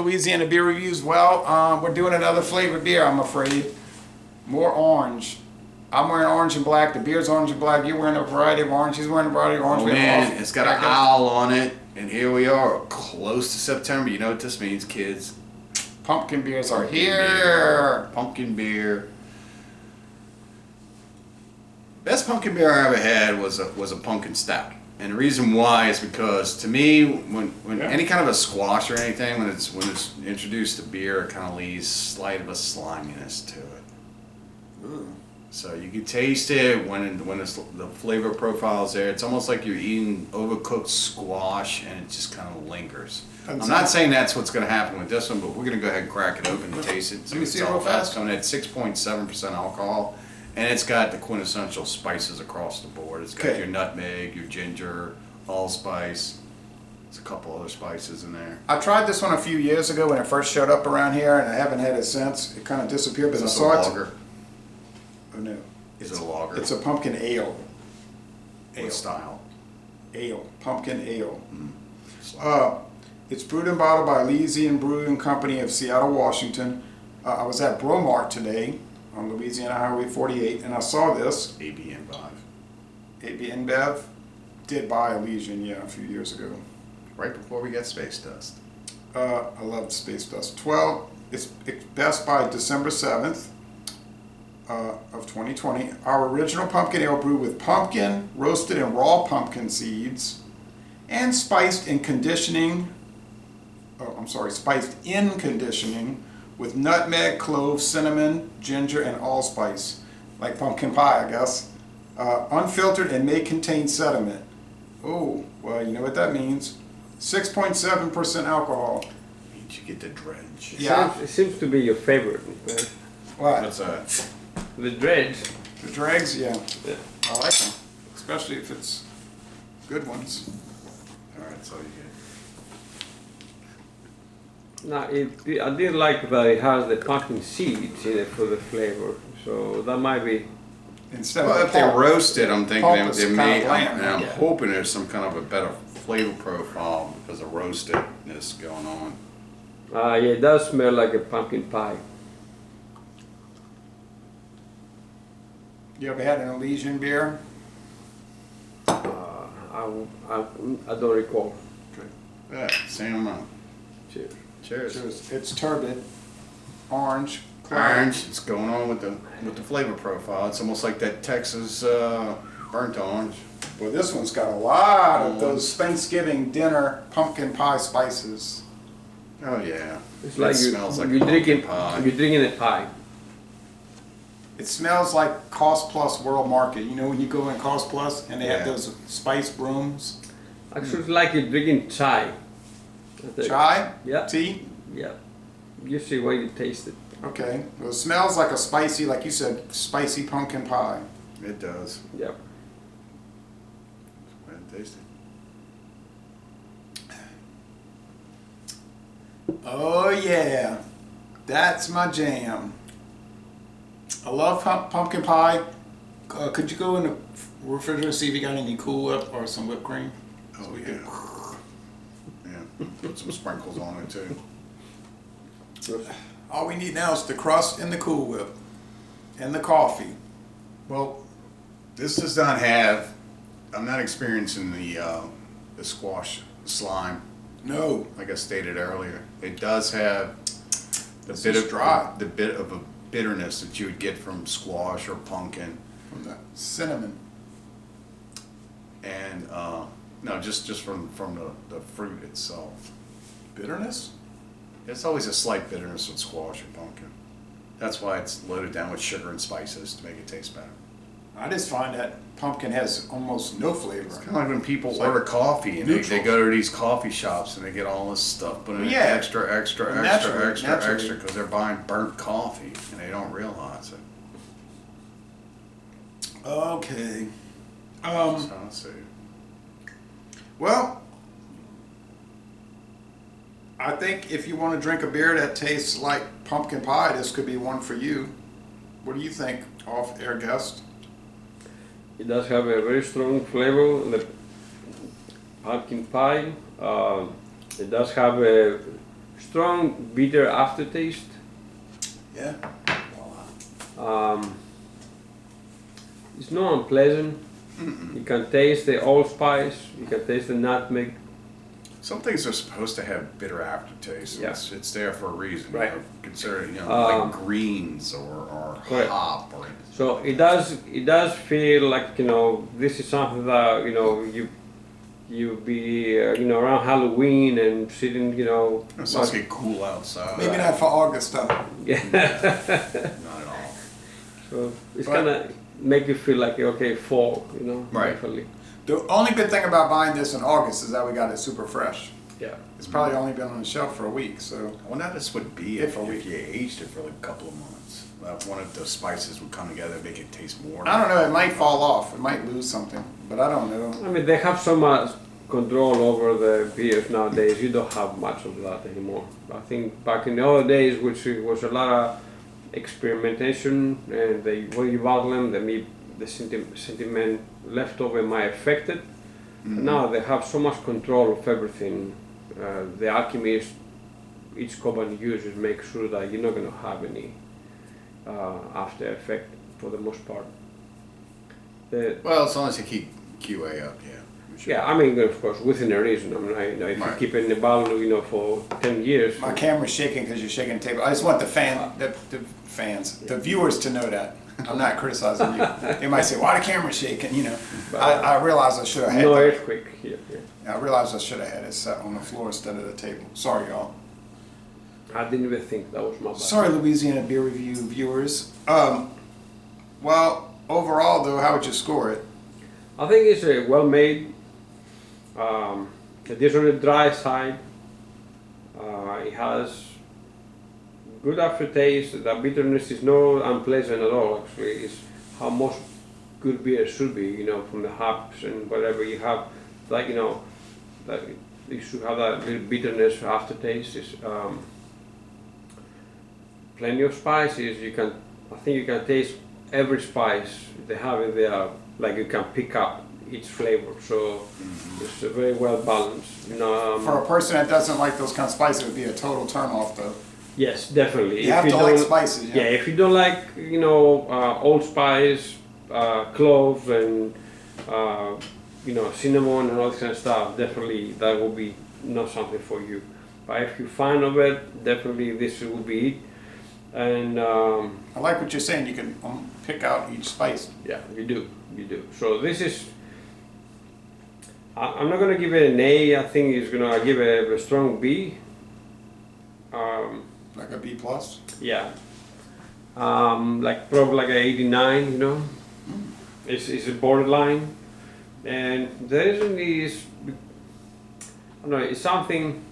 Louisiana Beer Reviews. Well, we're doing another flavored beer, I'm afraid. More orange. I'm wearing orange and black. The beer's orange and black. You're wearing a variety of orange. He's wearing a variety of orange. Oh man, it's got an owl on it. And here we are, close to September. You know what this means, kids. Pumpkin beers are here. Pumpkin beer. Best pumpkin beer I ever had was a pumpkin stout. And the reason why is because, to me, when any kind of a squash or anything, when it's introduced to beer, it kind of leaves slight of a sliminess to it. Ooh. So you can taste it when the flavor profile is there. It's almost like you're eating overcooked squash, and it just kind of lingers. I'm not saying that's what's going to happen with this one, but we're going to go ahead and crack it open and taste it. Let me see it real fast. Coming at 6.7% alcohol. And it's got the quintessential spices across the board. It's got your nutmeg, your ginger, allspice. There's a couple other spices in there. I tried this one a few years ago when it first showed up around here, and I haven't had it since. It kind of disappeared. But Is this a lager? Oh no. Is it a lager? It's a pumpkin ale. What style? Ale. Pumpkin ale. It's brewed and bottled by Elysian Brewing Company of Seattle, Washington. I was at Bromart today on Louisiana Highway 48, and I saw this. AB InBev. AB InBev did buy Elysian, a few years ago. Right before we got Space Dust. I love Space Dust. It's best by December 7th of 2020. Our original pumpkin ale brewed with pumpkin, roasted and raw pumpkin seeds, and spiced in conditioning with nutmeg, clove, cinnamon, ginger, and allspice, like pumpkin pie, I guess. Unfiltered and may contain sediment. Oh, well, you know what that means. 6.7% alcohol. Means you get the dredge. Yeah. It seems to be your favorite. Right? What? What's that? The dredge. The dregs, yeah. I like them, especially if it's good ones. All right, so you get. Now, I did like that it has the pumpkin seeds in it for the flavor, so that might be. Instead Well, of if they roast it, I'm thinking pulp is they kinda may. bland. I'm hoping there's some kind of a better flavor profile because of roastedness going on. Yeah, it does smell like a pumpkin pie. You ever had an Elysian beer? I don't recall. Yeah, same amount. Cheers. Cheers. It's turbid, orange, Orange. It's going on with the flavor profile. It's almost like that Texas burnt orange. Well, this one's got a lot of those Thanksgiving dinner pumpkin pie spices. Oh yeah. It's It like smells like you're a pumpkin drinking pie. you're drinking a pie. It smells like Cost Plus World Market. You know when you go in Cost Plus and they have Yeah. those spice brooms? Actually, it's like you're drinking chai. I think. Chai? Yeah. Tea? Yeah. You see when you taste it. Okay. Well, it smells like a spicy, like you said, spicy pumpkin pie. It does. Yep. Go ahead and taste it. Oh yeah, that's my jam. I love pumpkin pie. Could you go in the refrigerator and see if you got any Cool Whip or some whipped cream? Oh yeah. Yeah. Put some sprinkles on it too. All we need now is the crust and the Cool Whip and the coffee. Well, this does not have. I'm not experiencing the squash slime. No. Like I stated earlier, it does have the This bit is of dry. the bit of a bitterness that you would get from squash or pumpkin, From the cinnamon. and no, just from the fruit itself. Bitterness? There's always a slight bitterness with squash or pumpkin. That's why it's loaded down with sugar and spices to make it taste better. I just find that pumpkin has almost no flavor. It's kind of like when people It's order like coffee and they neutral. go to these coffee shops and they get all this stuff, but Yeah. extra Naturally. because they're buying burnt coffee and they don't realize it. Okay. That's how I see it. Well, I think if you want to drink a beer that tastes like pumpkin pie, this could be one for you. What do you think, off-air guest? It does have a very strong flavor, the pumpkin pie. It does have a strong bitter aftertaste. Yeah. It's not unpleasant. You can taste the allspice. You can taste the nutmeg. Some things are supposed to have bitter aftertaste. Yeah. It's there for a reason. Right. Consider like greens or Correct. hop or. So it does feel like this is something that you be around Halloween and sitting It's supposed to get cool outside. Maybe not for August though. yeah. Not at all. So it's gonna make you feel like okay, fall, Right. definitely. The only good thing about buying this in August is that we got it super fresh. Yeah. It's probably only been on the shelf for a week, so. I wonder how this would be if you aged it for like a couple of months. One of the spices would come together, make it taste more. I don't know, it might fall off, it might lose something, but I don't know. I mean, they have so much control over the beers nowadays. You don't have much of that anymore. I think back in the old days, which was a lot of experimentation, and when you bottle them, the sentiment left over might affect it. Mm-hmm. Now they have so much control of everything. The alchemists, each company uses, make sure that you're not going to have any after effect for the most part. Well, as long as you keep QA up, yeah. Yeah, I mean, of course, within a reason. I mean, if you Right. keep it in the bottle, for 10 years. My camera's shaking because you're shaking the table. I just want the fans, the viewers to know that. I'm not criticizing you. They might say, why the camera's shaking, I realize I should have had No that. earthquake here. Yeah. I realized I should have had it set on the floor instead of the table. Sorry, y'all. I didn't even think that was my bad. Sorry, Louisiana Beer Review viewers. Well, overall, though, how would you score it? I think it's well made. It is on the dry side. It has good aftertaste. The bitterness is not unpleasant at all. Actually, it's how most good beer should be. From the hops and whatever you have, like that you should have that little bitterness aftertaste. It's, plenty of spices. I think you can taste every spice they have in there. Like you can pick up each flavor, so it's very well balanced. For a person that doesn't like those kind of spices, it would be a total turn off, though. Yes, definitely. You have to like spices. Yeah, if you don't like allspice, clove, and cinnamon and all that kind of stuff, definitely that will be not something for you. But if you're fan of it, definitely this will be it. And I like what you're saying. You can pick out each spice. yeah, you do. So this is. I'm not gonna give it an A. I think it's gonna give it a strong B. Like a B plus. Yeah. Like probably like an 89. It's a borderline, and the reason is, I don't know. It's something.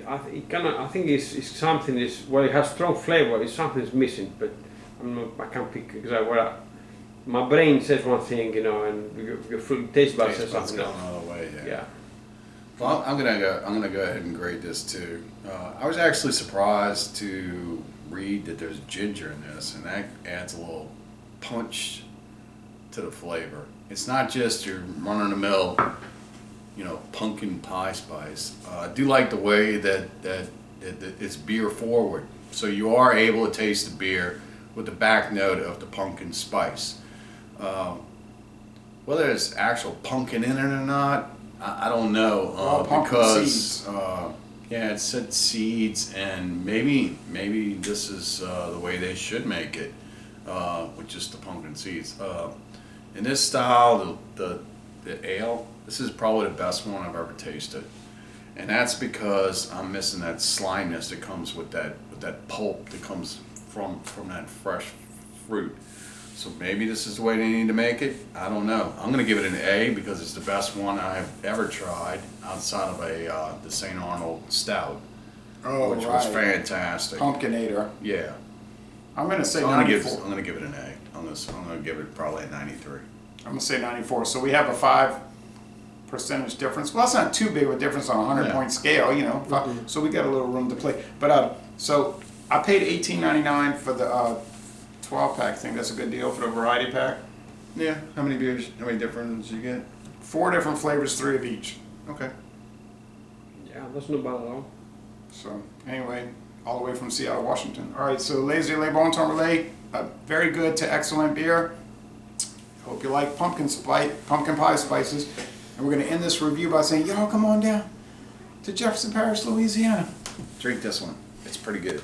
I think it's something is it has strong flavor. It's something is missing, but I can't pick exactly what. My brain says one thing, and your taste buds says something going else. another way. Yeah. Well, I'm gonna go ahead and grade this too. I was actually surprised to read that there's ginger in this, and that adds a little punch to the flavor. It's not just your run-of-the-mill, pumpkin pie spice. I do like the way that it's beer forward, so you are able to taste the beer with the back note of the pumpkin spice. Whether there's actual pumpkin in it or not, I don't know, because it said seeds, and maybe this is the way they should make it, with just the pumpkin seeds. In this style, the ale, this is probably the best one I've ever tasted, and that's because I'm missing that slimeness that comes with that pulp that comes from that fresh fruit. So maybe this is the way they need to make it. I don't know. I'm going to give it an A because it's the best one I've ever tried outside of the St. Arnold Stout, which was fantastic. Pumpkinator. Yeah. I'm going to say So 94. I'm going to give it an A. I'm going to give it probably a 93. I'm going to say 94. So we have a 5% difference. Well, that's not too big of a difference on a 100-point scale, So we got a little room to play. But so I paid $18.99 for the 12-pack thing. That's a good deal for the variety pack. Yeah. How many beers? How many different you get? 4 different flavors, 3 of each. Okay. Yeah. Yeah, that's not bad at all. So anyway, all the way from Seattle, Washington. All right, so Lazy Le Bon Temps Relais, very good to excellent beer. Hope you like pumpkin pie spices. And we're going to end this review by saying, y'all come on down to Jefferson Parish, Louisiana. Drink this one. It's pretty good.